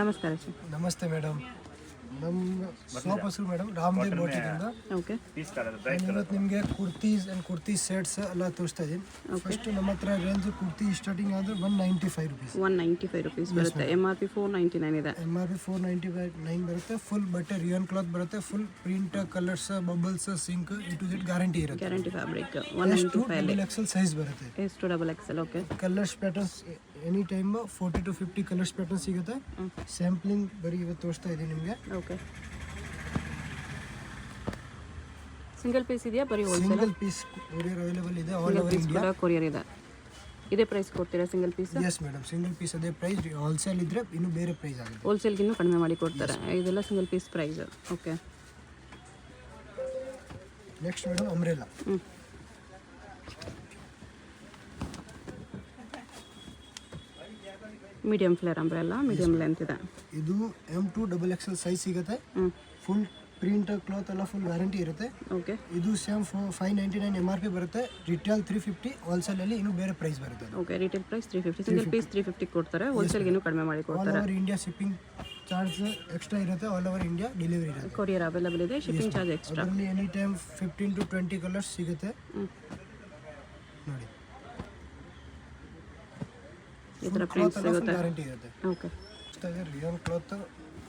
ನಮಸ್ಕಾರ ಸರ್. ನಮಸ್ತೆ ಮೇಡಮ್. ನಮ್ಮ ಶಾಪ್ ಹೆಸರು ಮೇಡಮ್ ರಾಮದೇವ್ ಬೋಟಿಕಿಂದ. ಓಕೆ. ಇವತ್ತು ನಿಮಗೆ ಕುರ್ತೀಸ್ ಆ್ಯಂಡ್ ಕುರ್ತಿ ಸೆಟ್ಸ್ ಎಲ್ಲ ತೋರಿಸ್ತಾ ಇದ್ದೀನಿ. ಫಸ್ಟ್ ನಮ್ಮ ಹತ್ರ ರೇಂಜ್ ಕುರ್ತಿ ಸ್ಟಾರ್ಟಿಂಗ್ ಆದರೆ 195 ರುಪೀಸ್. 195 ರುಪೀಸ್ ಬರುತ್ತೆ. MRP 499 ಇದೆ. MRP 499 ಬರುತ್ತೆ. ಫುಲ್ ಬಟ್ಟೆ ರಿಯಾನ್ ಕ್ಲಾತ್ ಬರುತ್ತೆ. ಫುಲ್ ಪ್ರಿಂಟ್, ಕಲರ್ಸ್, ಬಬಲ್ಸ್, ಸಿಂಕ್ ಟು ಜೆಡ್ ಗ್ಯಾರಂಟಿ ಇರುತ್ತೆ. ಗ್ಯಾರಂಟಿ ಫ್ಯಾಬ್ರಿಕ್ 195 XL ಸೈಜ್ ಬರುತ್ತೆ. ಎಷ್ಟು double XL. Okay. Colours patterns any time 40 to 50 colours pattern ಸಿಗುತ್ತೆ. ಸ್ಯಾಂಪ್ಲಿಂಗ್ ಬರೀ ಇವತ್ತು ತೋರಿಸ್ತಾ ಇದ್ದೀನಿ ನಿಮಗೆ. ಓಕೆ. ಸಿಂಗಲ್ ಪೀಸ್ ಇದೆಯಾ ಬರೀ wholesale? Single piece courier available ಇದೆ. ಆಲ್ ಓವರ್ ಇಂಡಿಯಾ ಕೊರಿಯರ್ ಇದೆ. ಇದೇ ಪ್ರೈಸ್ ಕೊಡ್ತೀರಾ single piece? Yes madam, single piece ಅದೇ ಪ್ರೈಸ್. ಹೋಲ್ಸೇಲ್ ಇದ್ರೆ ಇನ್ನೂ ಬೇರೆ ಪ್ರೈಸ್ ಆಗುತ್ತೆ. ಹೋಲ್ಸೇಲ್ಗೆ ಇನ್ನೂ ಕಡಿಮೆ ಮಾಡಿ ಕೊಡ್ತಾರೆ. ಇದೆಲ್ಲ single piece price. Okay. Next madam umbrella. Medium flare umbrella, medium length ಇದೆ. ಇದು M2 XXL ಸೈಜ್ ಸಿಗುತ್ತೆ. ಫುಲ್ ಪ್ರಿಂಟ್ ಕ್ಲಾತ್ ಎಲ್ಲ ಫುಲ್ ವ್ಯಾರಂಟಿ ಇರುತ್ತೆ. ಓಕೆ. ಇದು ಸೇಮ್ 599 MRP ಬರುತ್ತೆ. ರಿಟೇಲ್ 350, ಹೋಲ್ಸೇಲ್ ಅಲ್ಲಿ ಇನ್ನೂ ಬೇರೆ ಪ್ರೈಸ್ ಬರುತ್ತೆ. Okay. Retail price 350, single piece 350 ಕೊಡ್ತಾರೆ. ಹೋಲ್ಸೇಲ್ಗೆ ಇನ್ನೂ ಕಡಿಮೆ ಮಾಡಿ ಆಲ್ ಕೊಡ್ತಾರೆ. Over India shipping charge extra ಇರುತ್ತೆ. ಆಲ್ ಓವರ್ ಇಂಡಿಯಾ ಡೆಲಿವರಿ ಇರುತ್ತೆ. ಕೊರಿಯರ್ ಅವೈಲೇಬಲ್ ಇದೆ. Shipping charge extra. ಅದರಲ್ಲಿ ಎನಿ ಟೈಮ್ 15 to 20 ಕಲರ್ಸ್ ಸಿಗುತ್ತೆ. ನೋಡಿ ಈ ಥರ ಪ್ರಿಂಟ್ ಸಿಗುತ್ತೆ. ಗ್ಯಾರಂಟಿ ಇರುತ್ತೆ. Okay. Rayon cloth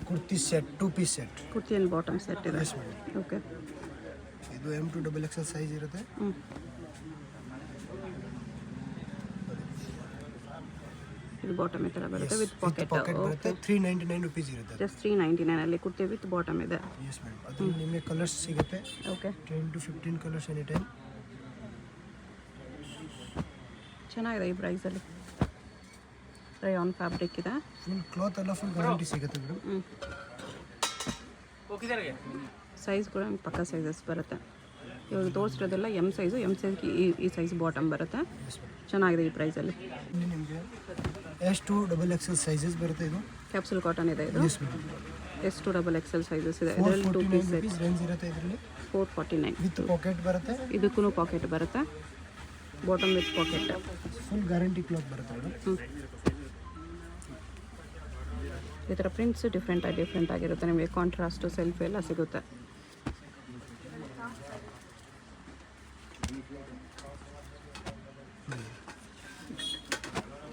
kurti set, 2 piece set. Kurti and bottom set ಇದೆ. Yes madam. ಓಕೆ. ಇದು M2 XXL ಸೈಜ್ ಇರುತ್ತೆ. ಇದು ಬಾಟಮ್ ಈ ಥರ ಬರುತ್ತೆ ವಿತ್ ಪಾಕೆಟ್ ಬರುತ್ತೆ. 399 ರುಪೀಸ್ ಇರುತ್ತೆ. ಜಸ್ಟ್ 399 ಅಲ್ಲಿ ಕುರ್ತಿ ವಿತ್ ಬಾಟಮ್ ಇದೆ. Yes madam. ಅದರಲ್ಲಿ ನಿಮಗೆ ಕಲರ್ಸ್ ಸಿಗುತ್ತೆ. Okay. 10 to 15 colours any time. ಚೆನ್ನಾಗಿದೆ ಈ ಪ್ರೈಸಲ್ಲಿ. ರಯಾನ್ ಫ್ಯಾಬ್ರಿಕ್ ಇದೆ. ಫುಲ್ ಕ್ಲಾತ್ ಎಲ್ಲ ಫುಲ್ ಗ್ಯಾರಂಟಿ ಸಿಗುತ್ತೆ ಮೇಡಮ್. ಸೈಜ್ ಕೂಡ ಪಕ್ಕ ಸೈಜಸ್ ಬರುತ್ತೆ. ಇವಾಗ ತೋರಿಸಿರೋದೆಲ್ಲ ಎಮ್ ಸೈಜು. ಎಮ್ ಸೈಜ್ಗೆ ಈ ಸೈಜ್ ಬಾಟಮ್ ಬರುತ್ತೆ. ಚೆನ್ನಾಗಿದೆ ಈ ಪ್ರೈಸಲ್ಲಿ. ನಿಮಗೆ S2 XXL ಸೈಜಸ್ ಬರುತ್ತೆ. ಇದು ಕ್ಯಾಪ್ಸೂಲ್ ಕಾಟನ್ ಇದೆ. ಇದು yes madam. S2 XXL sizes ಇದೆ. ಇದರಲ್ಲಿ 2 ಪೀಸ್ ರುಪೀಸ್ ರೇಂಜ್ ಇರುತ್ತೆ. ಇದರಲ್ಲಿ 449 ವಿತ್ ಪಾಕೆಟ್ ಬರುತ್ತೆ. ಇದಕ್ಕೂ ಪಾಕೆಟ್ ಬರುತ್ತೆ. Bottom with packet. Full guarantee cloth ಬರುತ್ತೆ ಮೇಡಮ್. ಈ ಥರ ಪ್ರಿಂಟ್ಸ್ ಡಿಫ್ರೆಂಟ್ ಆಗಿರುತ್ತೆ. ನಿಮಗೆ ಕಾಂಟ್ರಾಸ್ಟು ಸೆಲ್ಫ್ ಎಲ್ಲ ಸಿಗುತ್ತೆ.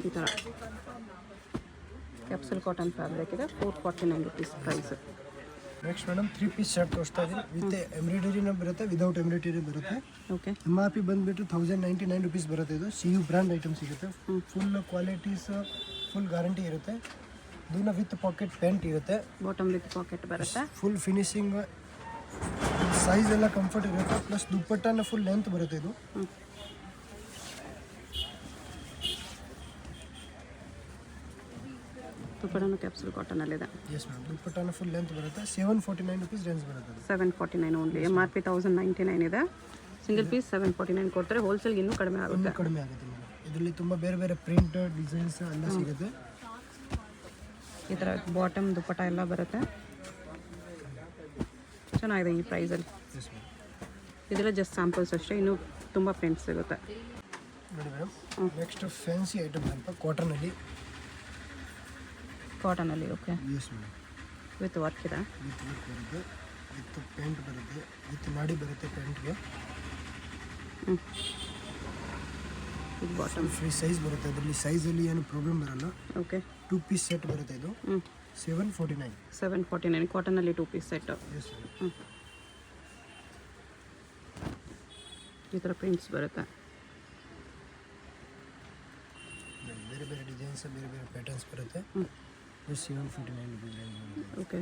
ಈ ಥರ ಕ್ಯಾಪ್ಸೂಲ್ ಕಾಟನ್ ಫ್ಯಾಬ್ರಿಕ್ ಇದೆ. 449 rupees price. Next madam 3 piece shirt ತೋರಿಸ್ತಾ ಇದ್ದೀನಿ. ವಿತ್ ಎಂಬ್ರಾಯ್ಡರಿನ ಬರುತ್ತೆ, ವಿದೌಟ್ ಎಂಬ್ರಾಯ್ಡರಿ ಬರುತ್ತೆ. ಓಕೆ. MRP ಬಂದುಬಿಟ್ಟು 1099 ರುಪೀಸ್ ಬರುತ್ತೆ. ಇದು CU ಬ್ರ್ಯಾಂಡ್ ಐಟಮ್ ಸಿಗುತ್ತೆ. ಫುಲ್ ಕ್ವಾಲಿಟೀಸ್, ಫುಲ್ ಗ್ಯಾರಂಟಿ ಇರುತ್ತೆ. ಇದನ್ನ ವಿತ್ ಪಾಕೆಟ್ ಪ್ಯಾಂಟ್ ಇರುತ್ತೆ. ಬಾಟಮ್ ವಿತ್ ಪಾಕೆಟ್ ಬರುತ್ತೆ. ಫುಲ್ ಫಿನಿಶಿಂಗ್, ಸೈಜ್ ಎಲ್ಲ ಕಂಫರ್ಟ್ ಇರುತ್ತೆ. ಪ್ಲಸ್ ದುಪ್ಪಟ್ಟನ ಫುಲ್ ಲೆಂತ್ ಬರುತ್ತೆ. ಇದು ದುಪ್ಪಟ್ಟನು ಕ್ಯಾಪ್ಸೂಲ್ ಕಾಟನಲ್ಲಿದೆ. Yes ma'am. ದುಪ್ಪಟ್ಟನ ಫುಲ್ ಲೆಂತ್ ಬರುತ್ತೆ. 749 ರುಪೀಸ್ ರೇಂಜ್ ಬರುತ್ತೆ. 749 ಓನ್ಲಿ. MRP 1099 ಇದೆ. ಸಿಂಗಲ್ ಪೀಸ್ 749 ಕೊಡ್ತಾರೆ. ಹೋಲ್ಸೇಲ್ಗೆ ಇನ್ನೂ ಕಡಿಮೆ ಆಗುತ್ತೆ. ಕಡಿಮೆ ಆಗುತ್ತೆ ಮೇಡಮ್. ಇದರಲ್ಲಿ ತುಂಬ ಬೇರೆ ಬೇರೆ ಪ್ರಿಂಟ್ ಡಿಸೈನ್ಸ್ ಎಲ್ಲ ಸಿಗುತ್ತೆ. ಈ ಥರ ಬಾಟಮ್ ದುಪ್ಪಟ್ಟ ಎಲ್ಲ ಬರುತ್ತೆ. ಚೆನ್ನಾಗಿದೆ ಈ ಪ್ರೈಸಲ್ಲಿ. ಇದೆಲ್ಲ ಜಸ್ಟ್ ಸ್ಯಾಂಪಲ್ಸ್ ಅಷ್ಟೇ. ಇನ್ನೂ ತುಂಬ ಪ್ರಿಂಟ್ಸ್ ಸಿಗುತ್ತೆ. ನೋಡಿ ಮೇಡಮ್. ನೆಕ್ಸ್ಟ್ ಫ್ಯಾನ್ಸಿ ಐಟಮ್ ಸ್ವಲ್ಪ ಕಾಟನಲ್ಲಿ. Okay. Yes madam. With work ಇದೆ. ವಿತ್ ವರ್ಕ್ ಬರುತ್ತೆ, ವಿತ್ ಪ್ಯಾಂಟ್ ಬರುತ್ತೆ, ವಿತ್ ನಾಡಿ ಬರುತ್ತೆ ಪ್ಯಾಂಟ್ಗೆ. ಇದು ಬಾಟಮ್ ಫ್ರೀ ಸೈಜ್ ಬರುತ್ತೆ. ಅದರಲ್ಲಿ ಸೈಜಲ್ಲಿ ಏನು ಪ್ರಾಬ್ಲಮ್ ಬರಲ್ಲ. ಓಕೆ. 2 ಪೀಸ್ ಸೆಟ್ ಬರುತ್ತೆ. ಇದು 749 ಕಾಟನಲ್ಲಿ 2 ಪೀಸ್ ಸೆಟ್. ಎಸ್ ಈ ಥರ ಪ್ರಿಂಟ್ಸ್ ಬರುತ್ತೆ. ಬೇರೆ ಬೇರೆ ಡಿಸೈನ್ಸ್, ಬೇರೆ ಬೇರೆ ಪ್ಯಾಟರ್ನ್ಸ್ ಬರುತ್ತೆ. 749 ರುಪೀಸ್. ಓಕೆ.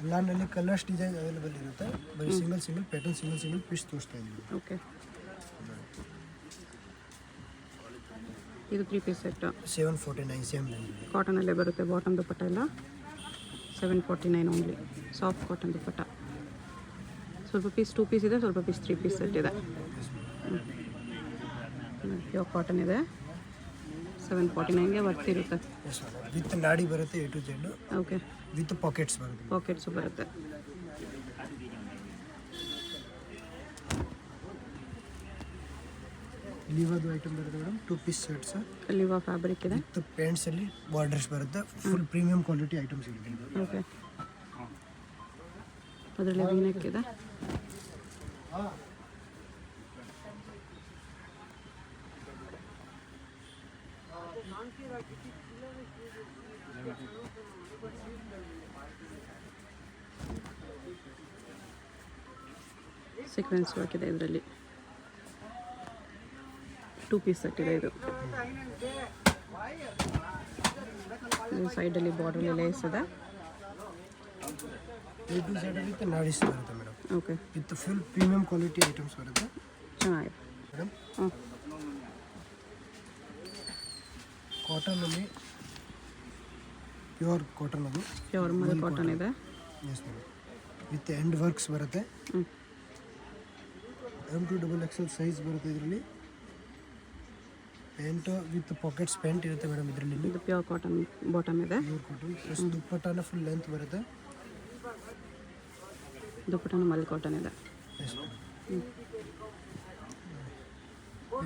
ಎಲ್ಲಾನಲ್ಲಿ ಕಲರ್ಸ್ ಡಿಸೈನ್ ಅವೈಲೇಬಲ್ ಇರುತ್ತೆ. ಬರೀ ಸಿಂಗಲ್ ಪ್ಯಾಟರ್ನ್, ಸಿಂಗಲ್ ಪೀಸ್ ತೋರಿಸ್ತಾ ಇದ್ದೀವಿ. ಓಕೆ. ಇದು 3 ಪೀಸ್ ಸೆಟ್ 749 ಸೇಮ್ ಕಾಟನಲ್ಲೇ ಬರುತ್ತೆ. ಬಾಟಮ್ ದುಪ್ಪಟ್ಟ ಎಲ್ಲ 749 ಓನ್ಲಿ. ಸಾಫ್ಟ್ ಕಾಟನ್ ದುಪ್ಪಟ್ಟ. ಸ್ವಲ್ಪ ಪೀಸ್ 2 ಪೀಸ್ ಇದೆ, ಸ್ವಲ್ಪ ಪೀಸ್ 3 ಪೀಸ್ ಸೆಟ್ ಇದೆ. ಪ್ಯೂರ್ ಕಾಟನ್ ಇದೆ. 749ಗೆ ವರ್ತ್ ಇರುತ್ತೆ. ವಿತ್ ನಾಡಿ ಬರುತ್ತೆ A to Z. Okay. With pockets ಬರುತ್ತೆ. ಪಾಕೆಟ್ಸು ಬರುತ್ತೆ. ಲಿವಾದು ಐಟಮ್ ಬರುತ್ತೆ madam 2 piece sets Liva fabric ಇದೆ. ವಿತ್ ಪ್ಯಾಂಟ್ಸಲ್ಲಿ ಬಾರ್ಡರ್ಸ್ ಬರುತ್ತೆ. ಫುಲ್ ಪ್ರೀಮಿಯಂ ಕ್ವಾಲಿಟಿ ಐಟಮ್ ಸಿಗುತ್ತೆ. ಓಕೆ, ಅದರಲ್ಲಿ ವೀನೆಕ್ ಇದೆ. ಸೀಕ್ವೆನ್ಸ್ ವರ್ಕ್ ಇದೆ ಇದರಲ್ಲಿ. 2 ಪೀಸ್ ಸೆಟ್ ಇದೆ ಇದು. ಸೈಡಲ್ಲಿ ಬಾರ್ಡರ್ ಲೇಸ್ ಇದೆ. A to Z ವಿತ್ ನಾಡಿಸ್ ಬರುತ್ತೆ madam. Okay, with full premium quality items ಬರುತ್ತೆ ಚೆನ್ನಾಗಿದೆ ಮೇಡಮ್. ಹ್ಞೂ. ಕಾಟನಲ್ಲಿ ಪ್ಯೂರ್ ಕಾಟನ್ ಅದು. ಪ್ಯೂರ್ ಮಲ್ ಕಾಟನ್ ಇದೆ. Yes madam, with end works ಬರುತ್ತೆ. ಹ್ಞೂ. M2XXL ಸೈಜ್ ಬರುತ್ತೆ ಇದರಲ್ಲಿ. ಪ್ಯಾಂಟ್ ವಿತ್ ಪಾಕೆಟ್ಸ್ ಪ್ಯಾಂಟ್ ಇರುತ್ತೆ ಮೇಡಮ್ ಇದರಲ್ಲಿ. ಇದು ಪ್ಯೂರ್ ಕಾಟನ್ ಬಾಟಮ್ ಇದೆ. ಪ್ಯೂರ್ ಕಾಟನ್ ಪ್ಲಸ್ ದುಪ್ಪಟ್ಟಾನ ಫುಲ್ ಲೆಂತ್ ಬರುತ್ತೆ. ದುಪ್ಪಟ್ಟನ ಮಲ್ ಕಾಟನ್ ಇದೆ. Yes madam.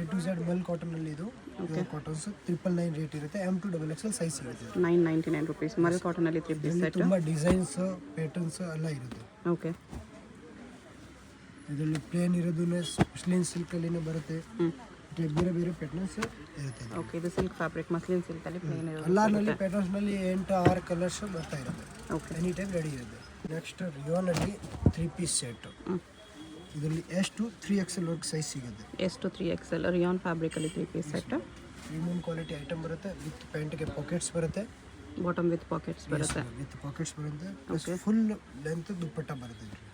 A to Z ಮಲ್ ಕಾಟನಲ್ಲಿ ಇದು ಪ್ಯೂರ್ ಕಾಟನ್ಸ್ 999 ರೇಟ್ ಇರುತ್ತೆ. M2XXL ಸೈಜ್ ಸಿಗುತ್ತೆ. 999 rupees. ಮಲ್ ಕಾಟನಲ್ಲಿ 3 ಪೀಸ್ ಸೆಟ್. ತುಂಬ ಡಿಸೈನ್ಸ್ ಪ್ಯಾಟರ್ನ್ಸ್ ಎಲ್ಲ ಇರುತ್ತೆ. ಓಕೆ, ಇದರಲ್ಲಿ ಪ್ಲೇನ್ ಇರೋದು ಮಸ್ಲಿನ್ ಸಿಲ್ಕಲ್ಲಿನೇ ಬರುತ್ತೆ. ಬೇರೆ ಬೇರೆ ಪ್ಯಾಟರ್ನ್ಸ್ ಇರುತ್ತೆ. ಓಕೆ, ಇದು ಸಿಲ್ಕ್ ಫ್ಯಾಬ್ರಿಕ್ ಮಸ್ಲಿನ್ ಸಿಲ್ಕಲ್ಲಿ ಪ್ಲೇನ್ ಇರೋದು. ಎಲ್ಲರಲ್ಲಿ ಪ್ಯಾಟರ್ನ್ಸ್ನಲ್ಲಿ 8-6 ಕಲರ್ಸ್ ಬರ್ತಾ ಇರುತ್ತೆ. ಓಕೆ, ಎನಿ ಟೈಮ್ ರೆಡಿ ಇರುತ್ತೆ. ನೆಕ್ಸ್ಟ್ ರಿಯೋನಲ್ಲಿ 3 ಪೀಸ್ ಸೆಟ್. ಇದರಲ್ಲಿ S2 3XL ವರ್ಕ್ ಸೈಜ್ ಸಿಗುತ್ತೆ. S2 3XL ರಿಯಾನ್ ಫ್ಯಾಬ್ರಿಕಲ್ಲಿ 3 piece set. Premium quality item ಬರುತ್ತೆ. ವಿತ್ ಪ್ಯಾಂಟ್ಗೆ ಪಾಕೆಟ್ಸ್ ಬರುತ್ತೆ. ಬಾಟಮ್ ವಿತ್ ಪಾಕೆಟ್ಸ್ ಬರುತ್ತೆ. ವಿತ್ ಪಾಕೆಟ್ಸ್ ಬರುತ್ತೆ. ಫುಲ್ ಲೆಂತ್ ದುಪ್ಪಟ್ಟ ಬರುತ್ತೆ ಇದರಲ್ಲಿ.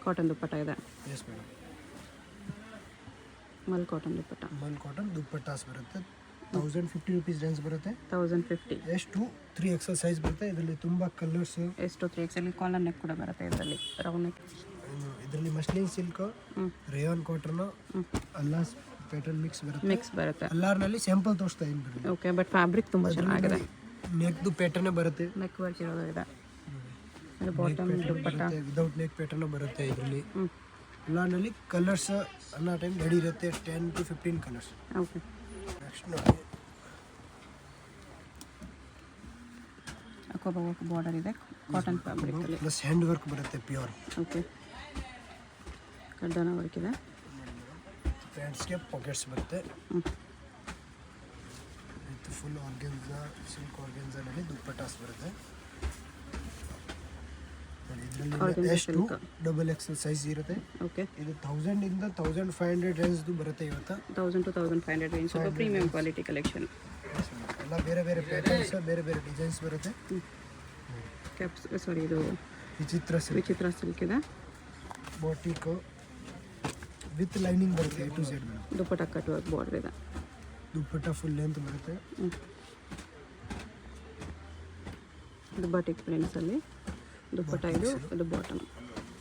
ಕಾಟನ್ ದುಪ್ಪಟ್ಟ ಇದೆ. Yes madam, mul cotton dupatta. Mul cotton dupattas ಬರುತ್ತೆ. 1050 ರುಪೀಸ್ ರೇಂಜ್ ಬರುತ್ತೆ. 1050. S2 3XL ಸೈಜ್ ಬರುತ್ತೆ. ಇದರಲ್ಲಿ ತುಂಬ colours. S2 3XL collar neck ಕೂಡ ಬರುತ್ತೆ ಇದರಲ್ಲಿ. Round neck. ಇದರಲ್ಲಿ ಮಸ್ಲಿನ್ ಸಿಲ್ಕ್, ರೇಯಾನ್ ಕಾಟನ್, ಅಲ್ಲಾಸ್ ಪ್ಯಾಟರ್ನ್ ಮಿಕ್ಸ್ ಬರುತ್ತೆ. ಮಿಕ್ಸ್ ಬರುತ್ತೆ. ಎಲ್ಲಾರ್ನಲ್ಲಿ ಸ್ಯಾಂಪಲ್ ತೋರಿಸ್ತಾ ಇದ್ದೀನಿ. ಓಕೆ, ಬಟ್ ಫ್ಯಾಬ್ರಿಕ್ ತುಂಬ ಚೆನ್ನಾಗಿದೆ. ನೆಕ್ದು ಪ್ಯಾಟರ್ನ್ ಬರುತ್ತೆ. ನೆಕ್ ವರ್ಕ್ ಇರೋದು ಇದೆ. ಇದು bottom dupatta. Without neck pattern ಬರುತ್ತೆ ಇದರಲ್ಲಿ. ಎಲ್ಲಾರ್ನಲ್ಲಿ ಕಲರ್ಸ್ ಅನ್ನೋ ಟೈಮ್ ರೆಡಿ ಇರುತ್ತೆ. 10 to 15 ಕಲರ್ಸ್. ಓಕೆ, ನೆಕ್ಸ್ಟ್ ನೋಡಿ, ಅಕೋಬಾ ವರ್ಕ್ ಬಾರ್ಡರ್ ಇದೆ. ಕಾಟನ್ ಫ್ಯಾಬ್ರಿಕಲ್ಲಿ ಪ್ಲಸ್ ಹ್ಯಾಂಡ್ ವರ್ಕ್ ಬರುತ್ತೆ ಪ್ಯೂರ್. ಓಕೆ, ಕಡ್ಡಾನ ವರ್ಕ್ ಇದೆ. ಪ್ಯಾಂಟ್ಸ್ಗೆ ಪಾಕೆಟ್ಸ್ ಬರುತ್ತೆ. ವಿತ್ ಫುಲ್ ಆರ್ಗೆನ್ಸಾ ಸಿಲ್ಕ್ ಆರ್ಗೆನ್ಸಾನಲ್ಲಿ ದುಪ್ಪಟ್ಟಾಸ್ ಬರುತ್ತೆ. ಇದರಲ್ಲಿ S2 XXL ಸೈಜ್ ಇರುತ್ತೆ. ಓಕೆ, ಇದು 1000 ಇಂದ 1500 ರೇಂಜ್ದು ಬರುತ್ತೆ. ಇವತ್ತು 1000 to 1500 ರೇಂಜ್. ಸ್ವಲ್ಪ ಪ್ರೀಮಿಯಂ ಕ್ವಾಲಿಟಿ ಕಲೆಕ್ಷನ್. ಎಲ್ಲ ಬೇರೆ ಬೇರೆ ಪ್ಯಾಟರ್ನ್ಸ್, ಬೇರೆ ಬೇರೆ ಡಿಸೈನ್ಸ್ ಬರುತ್ತೆ. ಕ್ಯಾಪ್ಸ್ ಸಾರಿ, ಇದು ವಿಚಿತ್ರ ಸಿಲ್ಕ್ ಇದೆ. ಬಾಟಿಕ್ ವಿತ್ ಲೈನಿಂಗ್ ಬರುತ್ತೆ. A to Z dupatta cut work border ಇದೆ. ದುಪ್ಪಟ್ಟ ಫುಲ್ ಲೆಂತ್ ಬರುತ್ತೆ. ಇದು ಬಾಟಿಕ್ ಪ್ರಿಂಟ್ಸಲ್ಲಿ ದುಪ್ಪಟ್ಟ. ಇದು ಬಾಟಮ್.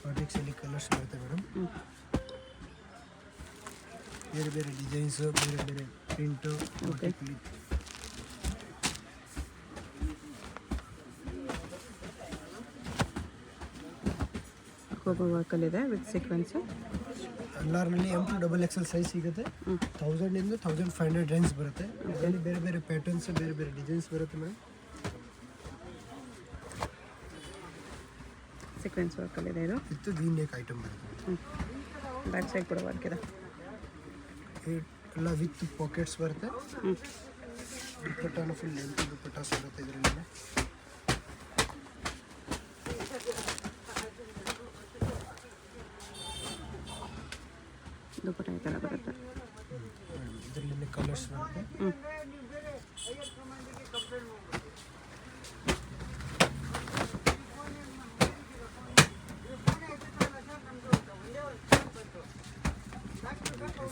ಬಾಟಿಕ್ಸಲ್ಲಿ ಕಲರ್ಸ್ ಬರುತ್ತೆ ಮೇಡಮ್. ಬೇರೆ ಬೇರೆ ಡಿಸೈನ್ಸ್, ಬೇರೆ ಬೇರೆ ಪ್ರಿಂಟು. ಓಕೆ, ಅಕೋಬಾ ವರ್ಕಲ್ಲಿದೆ ವಿತ್ ಸೀಕ್ವೆನ್ಸ್. ಎಲ್ಲಾರ್ನಲ್ಲಿ M2XXL ಸೈಜ್ ಸಿಗುತ್ತೆ. 1000 ಇಂದ 1500 ರೇಂಜ್ ಬರುತ್ತೆ. ಇದರಲ್ಲಿ ಬೇರೆ ಬೇರೆ ಪ್ಯಾಟರ್ನ್ಸ್, ಬೇರೆ ಬೇರೆ ಡಿಸೈನ್ಸ್ ಬರುತ್ತೆ ಮೇಡಮ್. ಸೀಕ್ವೆನ್ಸ್ ವರ್ಕಲ್ಲಿದೆ ಇದು. ವಿತ್ ವಿ ನೆಕ್ ಐಟಮ್ ಬರುತ್ತೆ. ಬ್ಯಾಕ್ ಸೈಡ್ ಕೂಡ ವರ್ಕ್ ಇದೆ. ಎಲ್ಲ ವಿತ್ ಪಾಕೆಟ್ಸ್ ಬರುತ್ತೆ. ದುಪ್ಪಟ್ಟಾನ ಫುಲ್ ಲೆಂತ್ ದುಪ್ಪಟ್ಟಾಸ್ ಬರುತ್ತೆ ಇದರಲ್ಲಿ. ದುಪ್ಪಟ್ಟ ಈ ಥರ ಬರುತ್ತೆ. ಇದರಲ್ಲಿ ಕಲರ್ಸ್ ಬರುತ್ತೆ.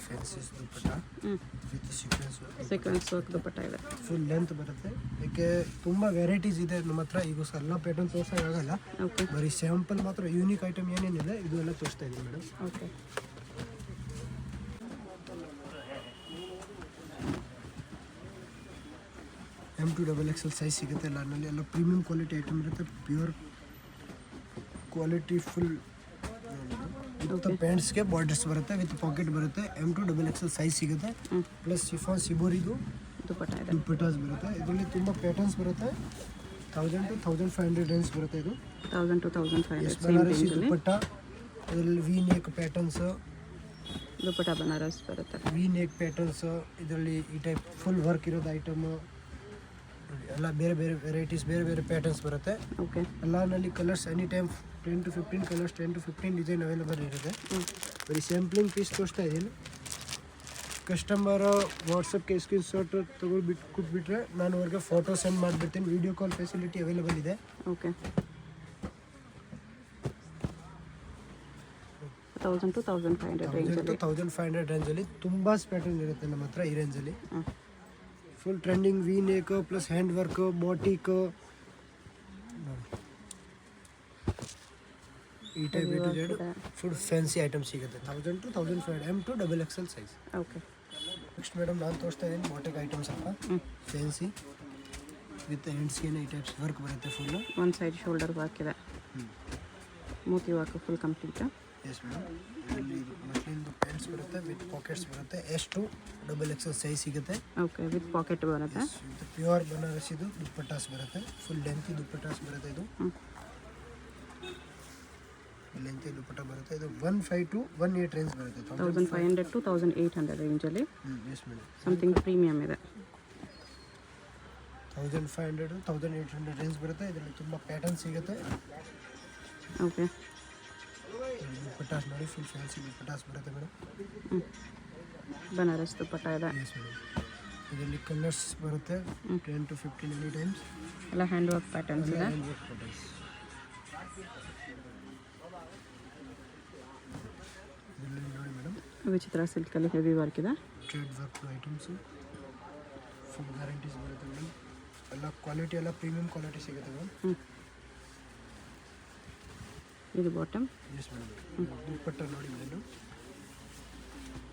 ಫ್ಯಾನ್ಸಿಸ್ ದುಪ್ಪಟ್ಟ ವಿತ್ ಸೀಕ್ವೆನ್ಸ್ ವರ್ಕ್ ದುಪ್ಪಟ್ಟ ಇದೆ. ಫುಲ್ ಲೆಂತ್ ಬರುತ್ತೆ. ಇದಕ್ಕೆ ತುಂಬ ವೆರೈಟೀಸ್ ಇದೆ ನಮ್ಮ ಹತ್ರ. ಈಗ ಎಲ್ಲ ಪ್ಯಾಟರ್ನ್ ತೋರ್ಸೋಕ್ಕಾಗಲ್ಲ. ಓಕೆ, ಬರೀ ಸ್ಯಾಂಪಲ್ ಮಾತ್ರ ಯೂನಿಕ್ ಐಟಮ್ ಏನೇನಿದೆ ಇದು ಎಲ್ಲ ತೋರಿಸ್ತಾ ಇದ್ದೀನಿ ಮೇಡಮ್. ಓಕೆ, M2XXL ಸೈಜ್ ಸಿಗುತ್ತೆ. ಎಲ್ಲರಲ್ಲಿ ಎಲ್ಲ ಪ್ರೀಮಿಯಂ ಕ್ವಾಲಿಟಿ ಐಟಮ್ ಇರುತ್ತೆ. ಪ್ಯೂರ್ ಕ್ವಾಲಿಟಿ ಫುಲ್ ವಿತ್ ಪ್ಯಾಂಟ್ಸ್ಗೆ ಬಾರ್ಡರ್ಸ್ ಬರುತ್ತೆ, ವಿತ್ ಪಾಕೆಟ್ ಬರುತ್ತೆ, M2 XXL ಸೈಜ್ ಸಿಗುತ್ತೆ. ಪ್ಲಸ್ ಶಿಫಾನ್ ಸಿಬೋರಿದು ದುಪ್ಪಟ್ಟ ಇದೆ. ದುಪ್ಪಟ್ಟಾಸ್ ಬರುತ್ತೆ. ಇದರಲ್ಲಿ ತುಂಬ ಪ್ಯಾಟರ್ನ್ಸ್ ಬರುತ್ತೆ. 1000 to 1500 ರೇಂಜ್ ಬರುತ್ತೆ ಇದು. 1000 to 1500 ಸೇಮ್ ಬನಾರಸಿ ರೇಂಜಲ್ಲಿ ದುಪ್ಪಟ್ಟ. ಇದರಲ್ಲಿ V neck patterns, dupatta Banaras ಬರುತ್ತೆ. ವಿ ನೆಕ್ ಪ್ಯಾಟರ್ನ್ಸ್, ಇದರಲ್ಲಿ ಈ ಟೈಪ್ ಫುಲ್ ವರ್ಕ್ ಇರೋದು ಐಟಮ್ ಎಲ್ಲ ಬೇರೆ ಬೇರೆ ವೆರೈಟೀಸ್, ಬೇರೆ ಬೇರೆ ಪ್ಯಾಟರ್ನ್ಸ್ ಬರುತ್ತೆ. ಓಕೆ. ಎಲ್ಲನಲ್ಲಿ colours any time 10 to 15 colours, 10 to 15 design available ಇರುತ್ತೆ. ಬರೀ ಸ್ಯಾಂಪ್ಲಿಂಗ್ ಪೀಸ್ ತೋರಿಸ್ತಾ ಇದ್ದೀನಿ. ಕಸ್ಟಮರ್ ವಾಟ್ಸಪ್ಗೆ ಸ್ಕ್ರೀನ್ ಶಾಟ್ ತೊಗೊಳ್ಬಿಟ್ಟು ಕೊಟ್ಬಿಟ್ರೆ ನಾನು ಅವ್ರಿಗೆ ಫೋಟೋ ಸೆಂಡ್ ಮಾಡಿಬಿಡ್ತೀನಿ. ವಿಡಿಯೋ ಕಾಲ್ ಫೆಸಿಲಿಟಿ ಅವೈಲೇಬಲ್ ಇದೆ. ಓಕೆ. 1000 to 1500 ರೇಂಜಲ್ಲಿ. 1500 ರೇಂಜಲ್ಲಿ ತುಂಬ ಪ್ಯಾಟರ್ನ್ ಇರುತ್ತೆ ನಮ್ಮ ಹತ್ರ ಈ ರೇಂಜಲ್ಲಿ. Full trending V neck plus hand work, batik, ಈ ಟೈಪ್ ಫುಲ್ ಫ್ಯಾನ್ಸಿ ಐಟಮ್ ಸಿಗುತ್ತೆ. 1000 to 1500 M2 XXL size. Okay. Next madam ನಾನು ತೋರಿಸ್ತಾ ಇದ್ದೀನಿ ಬಾಟಿಕ್ ಐಟಮ್ಸ್ ಅಪ್ಪ. ಫ್ಯಾನ್ಸಿ ವಿತ್ ಹ್ಯಾಂಡ್ಸ್ಗೆ ಈ ಟೈಪ್ಸ್ ವರ್ಕ್ ಬರುತ್ತೆ. ಫುಲ್ಲು ಒಂದು ಸೈಡ್ ಶೋಲ್ಡರ್ ವರ್ಕ್ ಇದೆ, ಮೂತಿ work full complete. Yes madam. ಇಲ್ಲಿ ಮಸ್ಲಿನ್ದು ಪ್ಯಾಂಟ್ಸ್ ಬರುತ್ತೆ, ವಿತ್ ಪಾಕೆಟ್ಸ್ ಬರುತ್ತೆ. S2 XXL ಸೈಜ್ ಸಿಗುತ್ತೆ. ಓಕೆ. ವಿತ್ ಪಾಕೆಟ್ ಬರುತ್ತೆ. ವಿತ್ ಪ್ಯೂರ್ ಬನಾರಸಿದು ದುಪ್ಪಟ್ಟಾಸ್ ಬರುತ್ತೆ. ಫುಲ್ ಲೆಂತಿ ದುಪ್ಪಟ್ಟಾಸ್ ಬರುತ್ತೆ. ಇದು ಲೆಂತಿ ದುಪ್ಪಟ್ಟ ಬರುತ್ತೆ. ಇದು 15 to 18 ರೇಂಜ್ ಬರುತ್ತೆ. 1500 to 1800 ರೇಂಜಲ್ಲಿ. Yes madam. ಸಮಥಿಂಗ್ ಪ್ರೀಮಿಯಮ್ ಇದೆ. 1500 to 1800 ರೇಂಜ್ ಬರುತ್ತೆ. ಇದರಲ್ಲಿ ತುಂಬ ಪ್ಯಾಟರ್ನ್ ಸಿಗುತ್ತೆ. ಓಕೆ. ದುಪ್ಪಟ್ಟಾಸ್ ನೋಡಿ, ಫುಲ್ ಫ್ಯಾನ್ಸಿ ದುಪ್ಪಟ್ಟಾಸ್ ಬರುತ್ತೆ ಮೇಡಮ್. ಬನಾರಸ್ ದುಪ್ಪಟ್ಟ ಇದೆ. Yes madam. ಇದರಲ್ಲಿ ಕಲರ್ಸ್ ಬರುತ್ತೆ 10 to 15 ಎನಿ ಟೈಮ್ಸ್. ಎಲ್ಲ ಹ್ಯಾಂಡ್ ವರ್ಕ್ ಪ್ಯಾಟರ್ನ್ಸ್ ಇದೆ. Hand work patterns. ಇದರಲ್ಲಿ ನೋಡಿ ಮೇಡಮ್, ವಿಚಿತ್ರ ಸಿಲ್ಕಲ್ಲಿ ಹೆವಿ ವರ್ಕ್ ಇದೆ. Trade work items, full guarantees ಬರುತ್ತೆ ಮೇಡಮ್. ಎಲ್ಲ ಕ್ವಾಲಿಟಿ ಎಲ್ಲ ಪ್ರೀಮಿಯಂ ಕ್ವಾಲಿಟಿ ಸಿಗುತ್ತೆ ಮೇಡಮ್. ಇದು ಬಾಟಮ್. Yes madam. ದುಪ್ಪಟ್ಟ ನೋಡಿ ಮೇಡಮ್,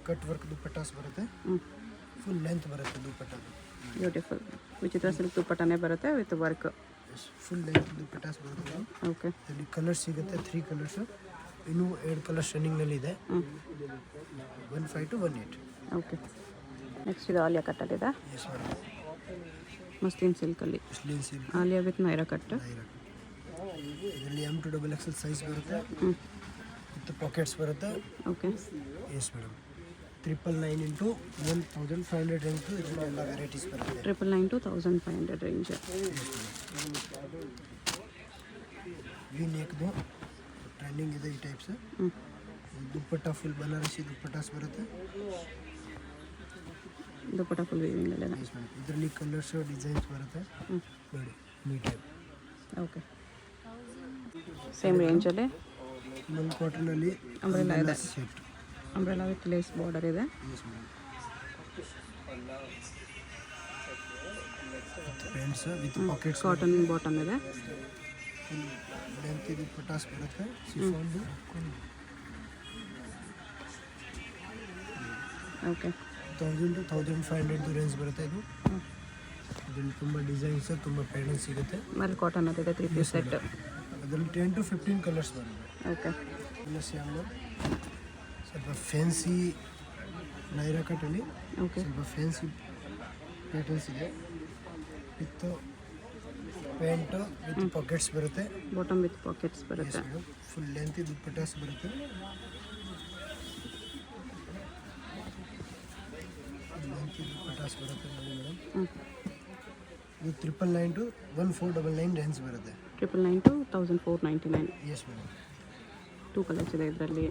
ಕಟ್ ವರ್ಕ್ ದುಪ್ಪಟ್ಟಾಸ್ ಬರುತ್ತೆ. ಫುಲ್ ಲೆಂತ್ ಬರುತ್ತೆ ದುಪ್ಪಟ್ಟ. ಬ್ಯೂಟಿಫುಲ್ ವಿಚಿತ್ರ ಸಿಲ್ಕ್ ದುಪ್ಪಟ್ಟನೇ ಬರುತ್ತೆ with work. Yes, full length dupattas ಬರುತ್ತೆ ಮೇಡಮ್. ಓಕೆ. ಇದರಲ್ಲಿ ಕಲರ್ಸ್ ಸಿಗುತ್ತೆ 3 ಕಲರ್ಸು. ಇನ್ನೂ 2 ಕಲರ್ಸ್ ರನ್ನಿಂಗ್ನಲ್ಲಿ ಇದೆ. 15 to 18. ಓಕೆ. ನೆಕ್ಸ್ಟ್ ಇದು ಆಲಿಯಾ ಕಟ್ಟಲ್ಲಿದೆ. Yes madam. ಮಸ್ಲಿನ್ ಸಿಲ್ಕಲ್ಲಿ muslin silk Alia with Naira cut. ಇದರಲ್ಲಿ M2 XXL ಸೈಜ್ ಬರುತ್ತೆ. ವಿತ್ ಪಾಕೆಟ್ಸ್ ಬರುತ್ತೆ. Okay. Yes madam. 999 into 1500 range. ಇದರಲ್ಲಿ ಎಲ್ಲ ವೆರೈಟೀಸ್ ಬರುತ್ತೆ. 999 to 1500 ರೇಂಜ್. ವಿ ನೆಕ್ದು ಟ್ರೆಂಡಿಂಗ್ ಇದೆ ಈ ಟೈಪ್ಸ್. ದುಪ್ಪಟ್ಟ ಫುಲ್ ಬನಾರಸಿ ದುಪ್ಪಟ್ಟಾಸ್ ಬರುತ್ತೆ. ದುಪ್ಪಟ್ಟ ಫುಲ್ ವೀವಿಂಗ್ ಇದೆ. Yes madam. ಇದರಲ್ಲಿ ಕಲರ್ಸ್ ಡಿಸೈನ್ಸ್ ಬರುತ್ತೆ ನೋಡಿ, ಈ ಟೈಪ್. ಓಕೆ. ಸೇಮ್ ರೇಂಜಲ್ಲಿ ಒಂದು ಕಾಟನಲ್ಲಿ ಅಂಬ್ರೆಲಾ ಇದೆ. Set umbrella with lace border ಇದೆ. Yes madam. Pants with pockets, cotton bottom ಇದೆ. ಫುಲ್ ಲೆಂತ್ ಇದು ಪಟಾಸ್ ಬರುತ್ತೆ. ಶಿಫಾನ್ದು ಓಕೆ. 1000 to 1500 ರೇಂಜ್ ಬರುತ್ತೆ. ಇದು ಇದರಲ್ಲಿ ತುಂಬ ಡಿಸೈನ್ಸ್, ತುಂಬ ಪ್ಯಾಟರ್ನ್ ಸಿಗುತ್ತೆ. ಮೇಲೆ ಕಾಟನ್ ಅದಿದೆ 3 ಪೀಸ್ ಸೆಟ್. ಅದರಲ್ಲಿ 10 to 15 ಕಲರ್ಸ್ ಬರುತ್ತೆ. ಓಕೆ. ಇಲ್ಲ ಸ್ಯಾಮ್ಲರ್ ಸ್ವಲ್ಪ ಫ್ಯಾನ್ಸಿ ನೈರಾ ಕಟ್ಟಲ್ಲಿ ಓಕೆ. ಸ್ವಲ್ಪ ಫ್ಯಾನ್ಸಿ ಪ್ಯಾಟರ್ನ್ಸ್ ಇದೆ. ವಿತ್ ಪ್ಯಾಂಟ್ ವಿತ್ ಪಾಕೆಟ್ಸ್ ಬರುತ್ತೆ. ಬಾಟಮ್ ವಿತ್ ಪಾಕೆಟ್ಸ್ ಬರುತ್ತೆ. ಫುಲ್ ಲೆಂತ್ ಇದು ಪಟಾಸ್ ಬರುತ್ತೆ. ಲೆಂತ್ ಇದು ಪಟಾಸ್ ಬರುತ್ತೆ ನೋಡಿ ಮೇಡಮ್. ಇದು 999 to 1499 ರೇಂಜ್ ಬರುತ್ತೆ. 999 to 1499. Yes madam. 2 ಕಲರ್ಸ್ ಇದೆ ಇದರಲ್ಲಿ.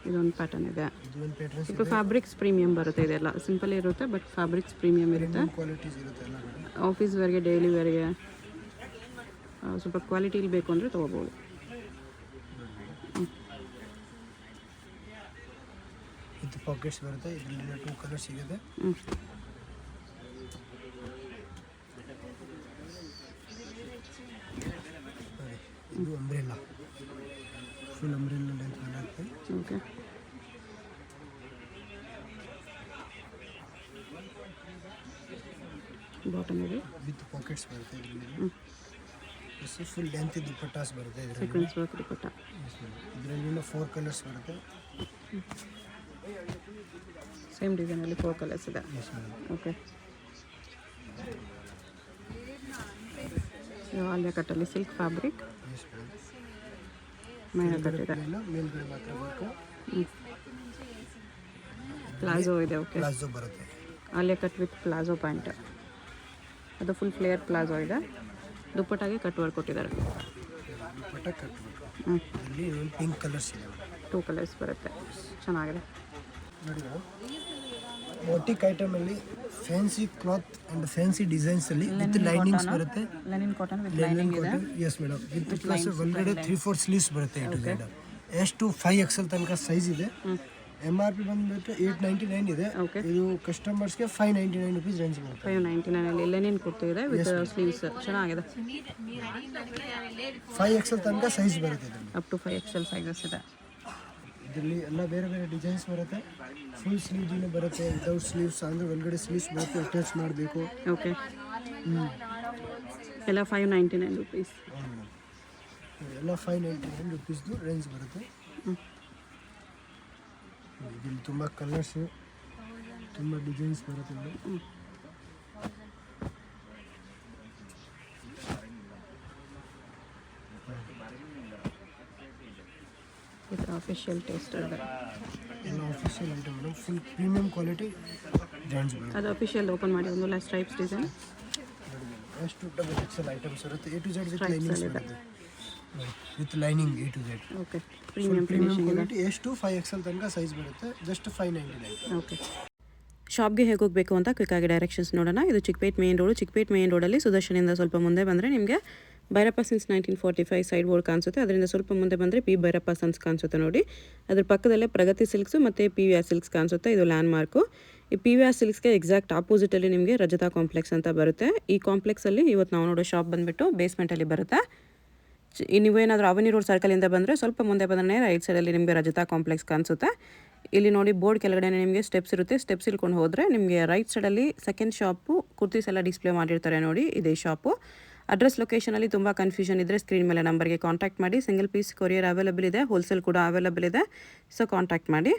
ಇದೊಂದು ಪ್ಯಾಟರ್ನ್ ಇದೆ. ಇದು ಒಂದು ಪ್ಯಾಟರ್ನ್ಸ್ ಸ್ವಲ್ಪ ಫ್ಯಾಬ್ರಿಕ್ಸ್ ಪ್ರೀಮಿಯಂ ಬರುತ್ತೆ. ಇದೆಲ್ಲ ಸಿಂಪಲ್ ಇರುತ್ತೆ ಬಟ್ ಫ್ಯಾಬ್ರಿಕ್ಸ್ ಪ್ರೀಮಿಯಂ ಇರುತ್ತೆ. ಕ್ವಾಲಿಟೀಸ್ ಇರುತ್ತೆ ಎಲ್ಲ ಮೇಡಮ್. ಆಫೀಸ್ ವೇರ್ಗೆ, ಡೈಲಿ ವೇರ್ಗೆ ಸ್ವಲ್ಪ ಕ್ವಾಲಿಟಿಲಿ ಬೇಕು ಅಂದರೆ ತೊಗೋಬೋದು. ಇದು ಪಾಕೆಟ್ಸ್ ಬರುತ್ತೆ. ಇದರಲ್ಲಿ 2 ಕಲರ್ಸ್ ಸಿಗುತ್ತೆ. ನೋಡಿ, ಇದು ಅಂಬ್ರೆಲ್ಲಾ, ಫುಲ್ ಅಂಬ್ರೆಲ್ಲಾ ಲೆಂತ್ ಬರುತ್ತೆ. ಓಕೆ. ಬಾಟಮ್ ಇದೆ ವಿತ್ ಪಾಕೆಟ್ಸ್ ಬರುತ್ತೆ. ಇದರಲ್ಲಿ ಪೀಸ್ ಫುಲ್ ಲೆಂತ್ ದುಪ್ಪಟ್ಟಾಸ್ ಬರುತ್ತೆ ಇದರಲ್ಲಿ. Sequence work dupatta. ಇದರಲ್ಲಿ 4 ಕಲರ್ಸ್ ಬರುತ್ತೆ. ಸೇಮ್ ಡಿಸೈನಲ್ಲಿ 4 ಕಲರ್ಸ್ ಇದೆ. Yes madam. ಓಕೆ, ಆಲಿಯಾ ಕಟ್ಟಲ್ಲಿ ಸಿಲ್ಕ್ ಫ್ಯಾಬ್ರಿಕ್ ಎಸ್ ಮೇಡಮ್. ಮೇಲೆ ಕಟ್ಟಿದೆ. ಮೇಲ್ಗಡೆ ಮಾತ್ರ ಬೇಕು. ಪ್ಲಾಜೋ ಇದೆ. ಓಕೆ, ಪ್ಲಾಜೋ ಬರುತ್ತೆ. Alia cut with palazzo pant. ಅದು ಫುಲ್ ಫ್ಲೇಯರ್ ಪ್ಲಾಜೋ ಇದೆ. ದುಪ್ಪಟ್ಟಾಗೆ ಕಟ್ ವರ್ಕ್ ಕೊಟ್ಟಿದ್ದಾರೆ. ದುಪ್ಪಟ್ಟ ಕಟ್ಟಬೇಕು. ಇಲ್ಲಿ ಪಿಂಕ್ ಕಲರ್ಸ್ ಇದೆ ಮೇಡಮ್. 2 ಕಲರ್ಸ್ ಬರುತ್ತೆ. ಚೆನ್ನಾಗಿದೆ ನೋಡಿ ಮೇಡಮ್. ಬೊಟಿಕ್ ಐಟಮಲ್ಲಿ ಫ್ಯಾನ್ಸಿ ಕ್ಲಾತ್ ಆ್ಯಂಡ್ ಫ್ಯಾನ್ಸಿ ಡಿಸೈನ್ಸಲ್ಲಿ ವಿತ್ ಲೈನಿಂಗ್ಸ್ ಬರುತ್ತೆ. Linen cotton with linen lining ಇದೆ. Cotton. Yes madam. With plus ಒಳಗಡೆ 3/4 ಸ್ಲೀವ್ಸ್ ಬರುತ್ತೆ. ಇದು ಝೆಡ್ ಎಷ್ಟು 5XL ತನಕ ಸೈಜ್ ಇದೆ. MRP ಬಂದುಬಿಟ್ಟು 899 ಇದೆ. ಇದು ಕಸ್ಟಮರ್ಸ್ಗೆ 599 ರುಪೀಸ್ ರೇಂಜ್ ಬರುತ್ತೆ. 599 ಅಲ್ಲಿ ಲೆನಿನ್ ಕುರ್ತಿ ಇದೆ ವಿತ್ ಸ್ಲೀವ್ಸ್. ಚೆನ್ನಾಗಿದೆ. 5XL ತನಕ ಸೈಜ್ ಬರುತ್ತೆ ಇದರಲ್ಲಿ. ಅಪ್ ಟು 5XL ಸೈಜಸ್ ಇದೆ. ಇದರಲ್ಲಿ ಎಲ್ಲ ಬೇರೆ ಬೇರೆ ಡಿಸೈನ್ಸ್ ಬರುತ್ತೆ. ಫುಲ್ ಸ್ಲೀವ್ಸ್ ಬರುತ್ತೆ, ವಿದೌಟ್ ಸ್ಲೀವ್ಸ್ ಅಂದರೆ ಒಳಗಡೆ ಸ್ಲೀವ್ಸ್ ಬರುತ್ತೆ, ಅಟ್ಯಾಚ್ ಮಾಡಬೇಕು. ಓಕೆ, ಎಲ್ಲ 599 ರುಪೀಸ್. ಎಲ್ಲ 599 ರುಪೀಸ್ದು ರೇಂಜ್ ಬರುತ್ತೆ. ಇದರಲ್ಲಿ ತುಂಬ ಕಲರ್ಸು, ತುಂಬ ಡಿಸೈನ್ಸ್ ಬರುತ್ತೆ ಇಲ್ಲಿ. ಇದು ಅಫಿಷಿಯಲ್ ಟೇಸ್ಟರ್ ಇದೆ. ಎಲ್ಲ official item madam. Full premium quality range ಬರುತ್ತೆ. ಅದು ಅಫಿಷಿಯಲ್ ಓಪನ್ ಮಾಡಿ ಒಂದು ಸ್ಟ್ರೈಪ್ಸ್ ಡಿಸೈನ್. ಎಷ್ಟು XL ಐಟಮ್ಸ್ ಬರುತ್ತೆ. A to Z with linings ಬರುತ್ತೆ. With lining A to Z. Okay, premium premium quality. ಎಷ್ಟು 5XL ತನಕ ಸೈಜ್ ಬರುತ್ತೆ. ಜಸ್ಟ್ 599. ಓಕೆ, ಶಾಪ್ಗೆ ಹೇಗೆ ಹೋಗಬೇಕು ಅಂತ ಕ್ವಿಕ್ಕಾಗಿ ಡೈರೆಕ್ಷನ್ಸ್ ನೋಡೋಣ. ಇದು Chickpet main road. Chickpet main ರೋಡಲ್ಲಿ ಸುದರ್ಶನಿಂದ ಸ್ವಲ್ಪ ಮುಂದೆ ಬಂದರೆ ನಿಮಗೆ ಭೈರಪ್ಪ ಸಿನ್ಸ್ 1945 ಸೈಡ್ ಬೋರ್ಡ್ ಕಾಣಿಸುತ್ತೆ. ಅದರಿಂದ ಸ್ವಲ್ಪ ಮುಂದೆ ಬಂದರೆ ಪಿ ಭೈರಪ್ಪ ಸನ್ಸ್ ಕಾಣಿಸುತ್ತೆ ನೋಡಿ. ಅದ್ರ ಪಕ್ಕದಲ್ಲೇ ಪ್ರಗತಿ ಸಿಲ್ಕ್ಸು ಮತ್ತು PVR ಸಿಲ್ಕ್ಸ್ ಕಾಣಿಸುತ್ತೆ. ಇದು ಲ್ಯಾಂಡ್ ಮಾರ್ಕು. ಈ PVR ಸಿಲ್ಕ್ಸ್ಗೆ ಎಕ್ಸಾಕ್ಟ್ ಆಪೋಸಿಟಲ್ಲಿ ನಿಮಗೆ ರಜತಾ ಕಾಂಪ್ಲೆಕ್ಸ್ ಅಂತ ಬರುತ್ತೆ. ಈ ಕಾಂಪ್ಲೆಕ್ಸಲ್ಲಿ ಇವತ್ತು ನಾವು ನೋಡೋ ಶಾಪ್ ಬಂದುಬಿಟ್ಟು ಬೇಸ್ಮೆಂಟಲ್ಲಿ ಬರುತ್ತೆ. ನೀವೇನಾದರೂ ಅವನಿ ರೋಡ್ ಸರ್ಕಲಿಂದ ಬಂದರೆ ಸ್ವಲ್ಪ ಮುಂದೆ ಬಂದರೆ ರೈಟ್ ಸೈಡಲ್ಲಿ ನಿಮಗೆ ರಜತಾ ಕಾಂಪ್ಲೆಕ್ಸ್ ಕಾಣಿಸುತ್ತೆ. ಇಲ್ಲಿ ನೋಡಿ ಬೋರ್ಡ್ ಕೆಳಗಡೆ ನಿಮಗೆ ಸ್ಟೆಪ್ಸ್ ಇರುತ್ತೆ. ಸ್ಟೆಪ್ಸ್ ಇಳ್ಕೊಂಡು ಹೋದರೆ ನಿಮಗೆ ರೈಟ್ ಸೈಡಲ್ಲಿ ಸೆಕೆಂಡ್ ಶಾಪು ಕುರ್ತೀಸ್ ಎಲ್ಲ ಡಿಸ್ಪ್ಲೇ ಮಾಡಿರ್ತಾರೆ ನೋಡಿ, ಇದೇ ಶಾಪು. ಅಡ್ರೆಸ್ ಲೊಕೇಶನಲ್ಲಿ ತುಂಬ ಕನ್ಫ್ಯೂಷನ್ ಇದ್ದರೆ ಸ್ಕ್ರೀನ್ ಮೇಲೆ ನಂಬರ್ಗೆ ಕಾಂಟ್ಯಾಕ್ಟ್ ಮಾಡಿ. ಸಿಂಗಲ್ ಪೀಸ್ ಕೊರಿಯರ್ ಅವೈಲೇಬಲ್ ಇದೆ, ಹೋಲ್ಸೇಲ್ ಕೂಡ ಅವೈಲೇಬಲ್ ಇದೆ. ಸೊ ಕಾಂಟ್ಯಾಕ್ಟ್ ಮಾಡಿ.